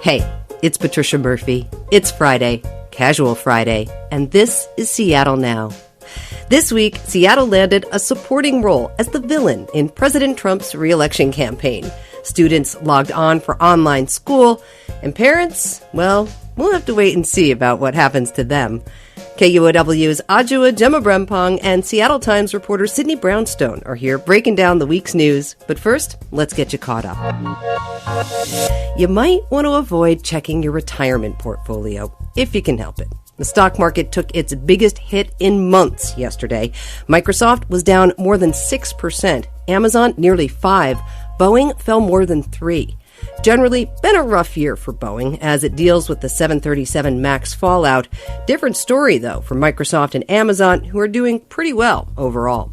Hey, it's Patricia Murphy. It's Friday, Casual Friday, and this is Seattle Now. This week, Seattle landed a supporting role as the villain in President Trump's re-election campaign. Students logged on for online school, and parents, well, we'll have to wait and see about what happens to them. KUOW's Adwoa Gyimah-Brempong and Seattle Times reporter Sydney Brownstone are here breaking down the week's news. But first, let's get you caught up. You might want to avoid checking your retirement portfolio, if you can help it. The stock market took its biggest hit in months yesterday. Microsoft was down more than 6%, Amazon nearly 5%, Boeing fell more than 3%. Generally, been a rough year for Boeing as it deals with the 737 MAX fallout. Different story, though, for Microsoft and Amazon, who are doing pretty well overall.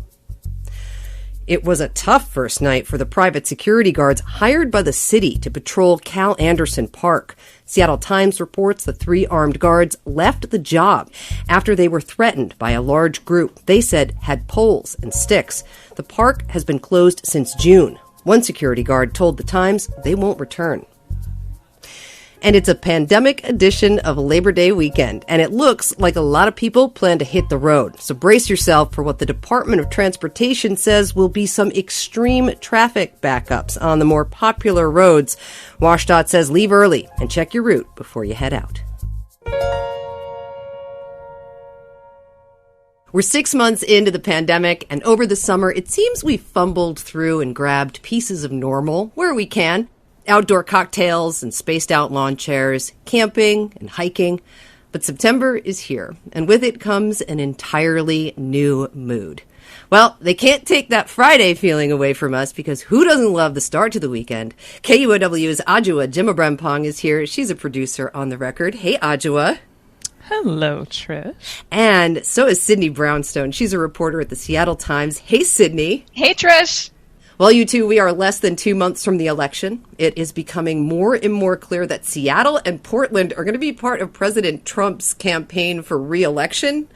It was a tough first night for the private security guards hired by the city to patrol Cal Anderson Park. Seattle Times reports the 3 armed guards left the job after they were threatened by a large group they said had poles and sticks. The park has been closed since June. One security guard told the Times they won't return. And it's a pandemic edition of Labor Day weekend, and it looks like a lot of people plan to hit the road. So brace yourself for what the Department of Transportation says will be some extreme traffic backups on the more popular roads. WashDOT says leave early and check your route before you head out. We're 6 months into the pandemic, and over the summer, it seems we fumbled through and grabbed pieces of normal where we can. Outdoor cocktails and spaced-out lawn chairs, camping and hiking. But September is here, and with it comes an entirely new mood. Well, they can't take that Friday feeling away from us, because who doesn't love the start to the weekend? KUOW's Adwoa Gyimah-Brempong is here. She's a producer on the record. Hey, Adwoa. Hello, Trish. And so is Sydney Brownstone. She's a reporter at the Seattle Times. Hey, Sydney. Hey, Trish. Well, you two, we are less than 2 months from the election. It is becoming more and more clear that Seattle and Portland are going to be part of President Trump's campaign for re-election.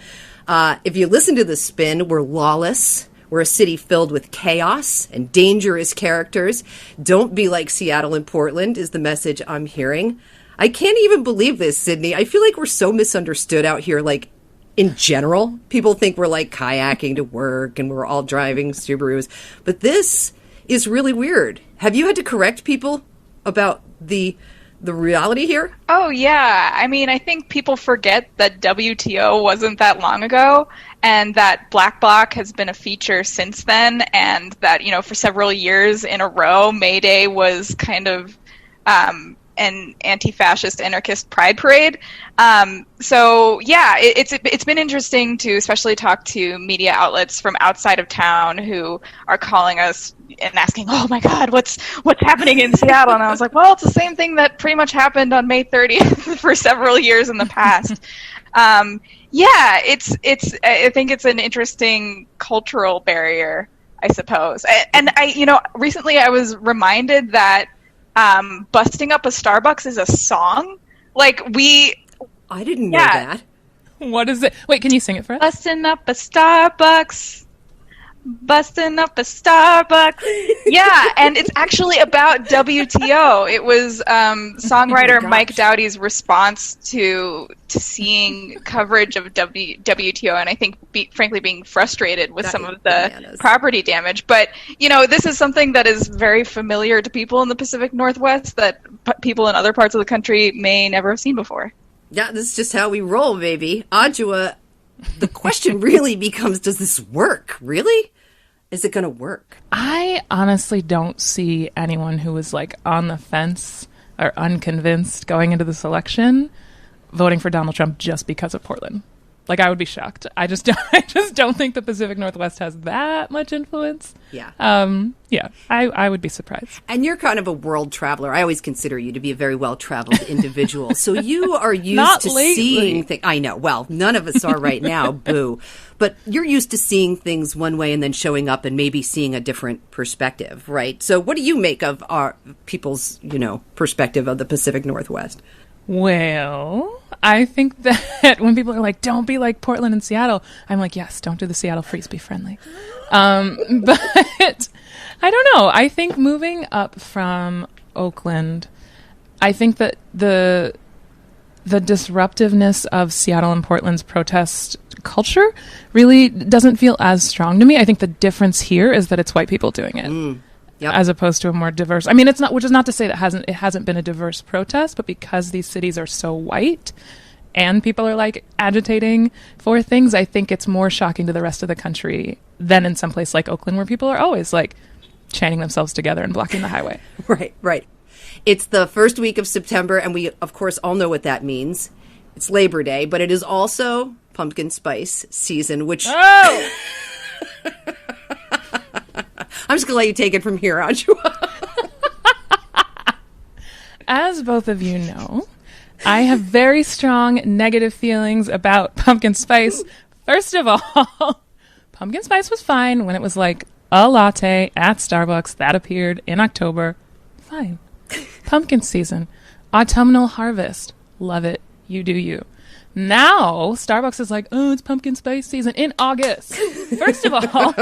If you listen to the spin, we're lawless. We're a city filled with chaos and dangerous characters. Don't be like Seattle and Portland is the message I'm hearing. I can't even believe this, Sydney. I feel like we're so misunderstood out here, like, in general. People think we're, like, kayaking to work and we're all driving Subarus. But this is really weird. Have you had to correct people about the reality here? Oh, yeah. I mean, I think people forget that WTO wasn't that long ago, and that Black Bloc has been a feature since then, and that, you know, for several years in a row, May Day was kind of an anti-fascist anarchist pride parade. So yeah, it's been interesting to especially talk to media outlets from outside of town who are calling us and asking, "Oh my God, what's happening in Seattle?" And I was like, "Well, it's the same thing that pretty much happened on May 30th for several years in the past." Yeah, it's I think it's an interesting cultural barrier, I suppose. And recently I was reminded that busting up a Starbucks is a song. I didn't know that. What is it? Wait, can you sing it for us? Busting up a Starbucks. Busting up a Starbucks. Yeah, and it's actually about WTO. It was songwriter Mike Dowdy's response to seeing coverage of WTO, and I think, frankly, being frustrated with some of the property damage. But, this is something that is very familiar to people in the Pacific Northwest that people in other parts of the country may never have seen before. Yeah, this is just how we roll, baby. Adwoa, the question really becomes, does this work? Really? Is it going to work? I honestly don't see anyone who was on the fence or unconvinced going into this election voting for Donald Trump just because of Portland. I would be shocked. I just don't think the Pacific Northwest has that much influence. Yeah. I would be surprised. And you're kind of a world traveler. I always consider you to be a very well-traveled individual. So you are used to seeing things. I know. Well, none of us are right now. Boo. But you're used to seeing things one way and then showing up and maybe seeing a different perspective, right? So what do you make of our people's, perspective of the Pacific Northwest? Well, I think that when people are like, don't be like Portland and Seattle, I'm like, yes, don't do the Seattle freeze, be friendly. But I don't know. I think moving up from Oakland, I think that the disruptiveness of Seattle and Portland's protest culture really doesn't feel as strong to me. I think the difference here is that it's white people doing it. Yep. As opposed to a more diverse. I mean, it's not, which is not to say that it hasn't been a diverse protest, but because these cities are so white and people are like agitating for things, I think it's more shocking to the rest of the country than in some place like Oakland, where people are always like chaining themselves together and blocking the highway. Right. It's the first week of September, and we, of course, all know what that means. It's Labor Day, but it is also pumpkin spice season, which... Oh! I'm just going to let you take it from here, Adwoa. As both of you know, I have very strong negative feelings about pumpkin spice. First of all, pumpkin spice was fine when it was like a latte at Starbucks that appeared in October. Fine. Pumpkin season. Autumnal harvest. Love it. You do you. Now, Starbucks is like, oh, it's pumpkin spice season in August. First of all,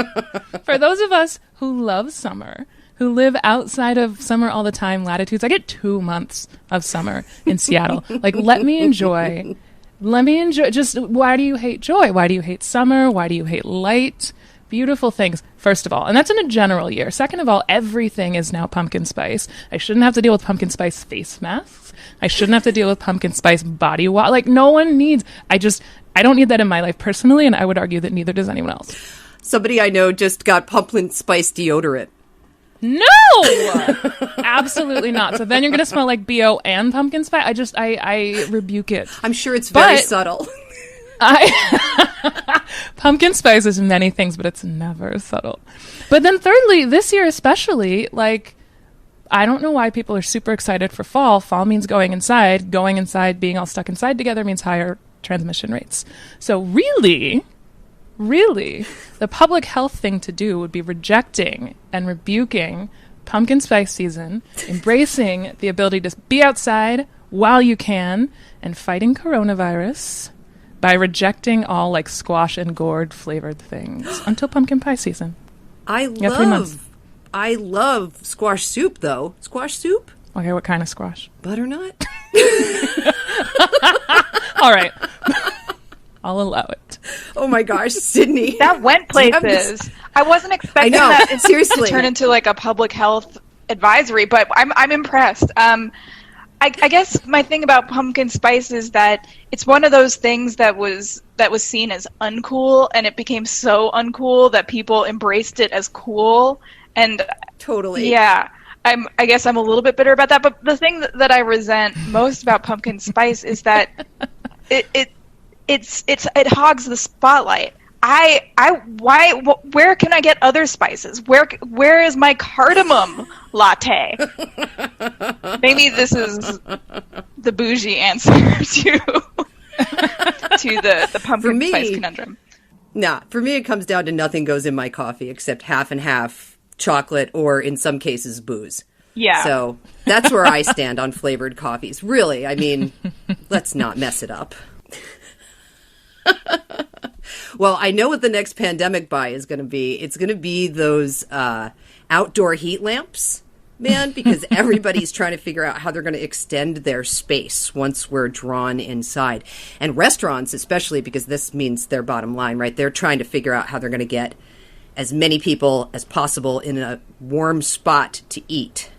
for those of us who love summer, who live outside of summer all the time, latitudes, I get 2 months of summer in Seattle. Like, let me enjoy. Just, why do you hate joy? Why do you hate summer? Why do you hate light? Beautiful things, first of all. And that's in a general year. Second of all, everything is now pumpkin spice. I shouldn't have to deal with pumpkin spice face masks. I shouldn't have to deal with pumpkin spice body wash. Like, no one needs... I don't need that in my life personally, and I would argue that neither does anyone else. Somebody I know just got pumpkin spice deodorant. No! Absolutely not. So then you're going to smell like BO and pumpkin spice. I rebuke it. I'm sure it's very subtle. Pumpkin spice is many things, but it's never subtle. But then thirdly, this year especially, like, I don't know why people are super excited for fall. Fall means going inside. Going inside, being all stuck inside together means higher transmission rates. So really, the public health thing to do would be rejecting and rebuking pumpkin spice season, embracing the ability to be outside while you can, and fighting coronavirus by rejecting all like squash and gourd flavored things until pumpkin pie season. I love squash soup, though. Squash soup? Okay, what kind of squash? Butternut? All right. I'll allow it. Oh my gosh, Sydney. That went places. I wasn't expecting that seriously to turn into like a public health advisory, but I'm impressed. I guess my thing about pumpkin spice is that it's one of those things that was seen as uncool, and it became so uncool that people embraced it as cool. And totally, yeah, I guess I'm a little bit bitter about that. But the thing that I resent most about pumpkin spice is that it hogs the spotlight. Where can I get other spices? Where is my cardamom latte? Maybe this is the bougie answer to the pumpkin spice conundrum. Nah, for me it comes down to nothing goes in my coffee except half and half chocolate, or in some cases booze. Yeah. So that's where I stand on flavored coffees. Really, I mean, let's not mess it up. Well, I know what the next pandemic buy is going to be. It's going to be those outdoor heat lamps, man, because everybody's trying to figure out how they're going to extend their space once we're drawn inside. And restaurants, especially, because this means their bottom line, right? They're trying to figure out how they're going to get as many people as possible in a warm spot to eat.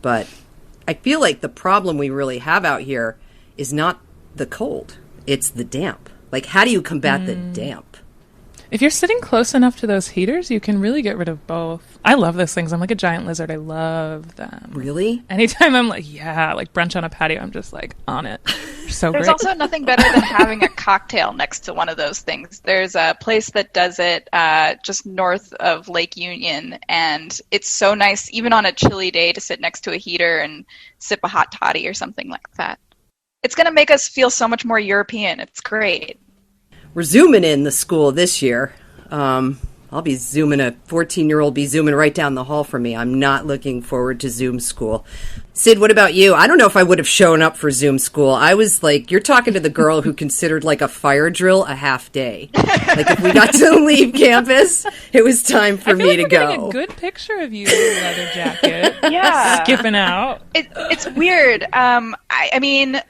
But I feel like the problem we really have out here is not the cold. It's the damp. Like, how do you combat the damp? If you're sitting close enough to those heaters, you can really get rid of both. I love those things. I'm like a giant lizard. I love them. Really? Anytime I'm like, yeah, like brunch on a patio, I'm just like on it. So There's great. also nothing better than having a cocktail next to one of those things. There's a place that does it just north of Lake Union, and it's so nice, even on a chilly day, to sit next to a heater and sip a hot toddy or something like that. It's going to make us feel so much more European. It's great. We're zooming in the school this year. I'll be Zooming a 14-year-old be Zooming right down the hall from me. I'm not looking forward to Zoom school. Sid, what about you? I don't know if I would have shown up for Zoom school. I was like, you're talking to the girl who considered like a fire drill a half day. Like if we got to leave campus, it was time for me to go. Getting a good picture of you in a leather jacket. Yeah. Skipping out. It's weird. I mean,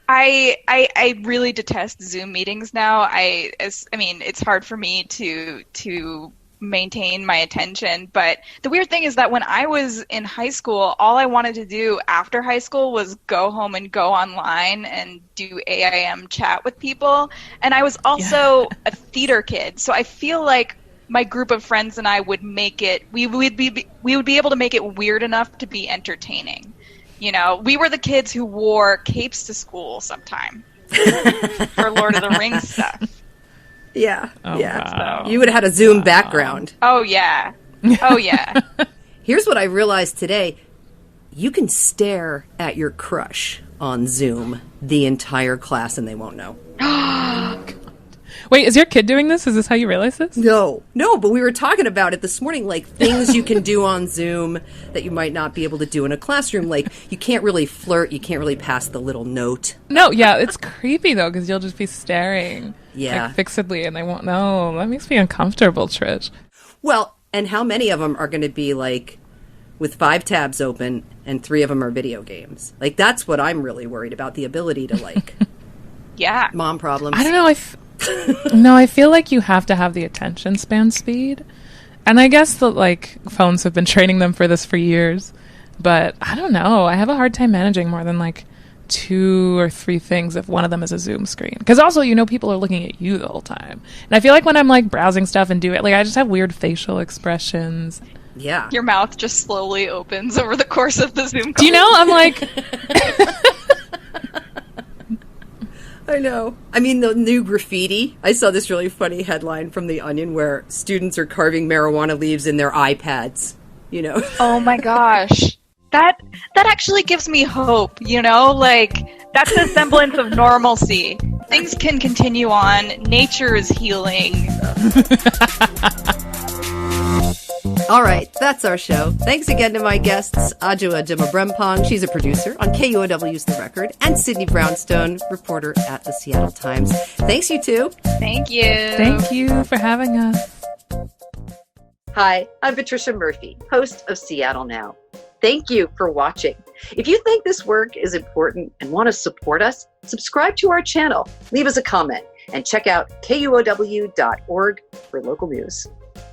I really detest Zoom meetings now. It's hard for me to maintain my attention. But the weird thing is that when I was in high school, all I wanted to do after high school was go home and go online and do AIM chat with people. And I was also a theater kid, so I feel like my group of friends and I would make it. We would be able to make it weird enough to be entertaining. You know, we were the kids who wore capes to school sometime for Lord of the Rings stuff. Yeah, oh, yeah. Wow. You would have had a Zoom background. Oh, yeah. Oh, yeah. Here's what I realized today. You can stare at your crush on Zoom the entire class and they won't know. Wait, is your kid doing this? Is this how you realize this? No, but we were talking about it this morning, like things you can do on Zoom that you might not be able to do in a classroom. Like you can't really flirt, you can't really pass the little note. No, yeah, it's creepy though because you'll just be staring like, fixedly and they won't know. That makes me uncomfortable, Trish. Well, and how many of them are going to be like with 5 tabs open and 3 of them are video games? Like that's what I'm really worried about, the ability to like mom problems. I don't know, no, I feel like you have to have the attention span speed. And I guess that, like, phones have been training them for this for years. But I don't know. I have a hard time managing more than, like, 2 or 3 things if one of them is a Zoom screen. Because also, people are looking at you the whole time. And I feel like when I'm, like, browsing stuff and I just have weird facial expressions. Yeah. Your mouth just slowly opens over the course of the Zoom call. Do you know? I'm like... I know. I mean, the new graffiti. I saw this really funny headline from The Onion where students are carving marijuana leaves in their iPads, you know? Oh my gosh. That actually gives me hope, you know? Like, that's a semblance of normalcy. Things can continue on. Nature is healing. All right, that's our show. Thanks again to my guests, Adwoa Gyimah-Brempong, she's a producer on KUOW's The Record, and Sydney Brownstone, reporter at the Seattle Times. Thanks, you two. Thank you. Thank you for having us. Hi, I'm Patricia Murphy, host of Seattle Now. Thank you for watching. If you think this work is important and want to support us, subscribe to our channel, leave us a comment, and check out KUOW.org for local news.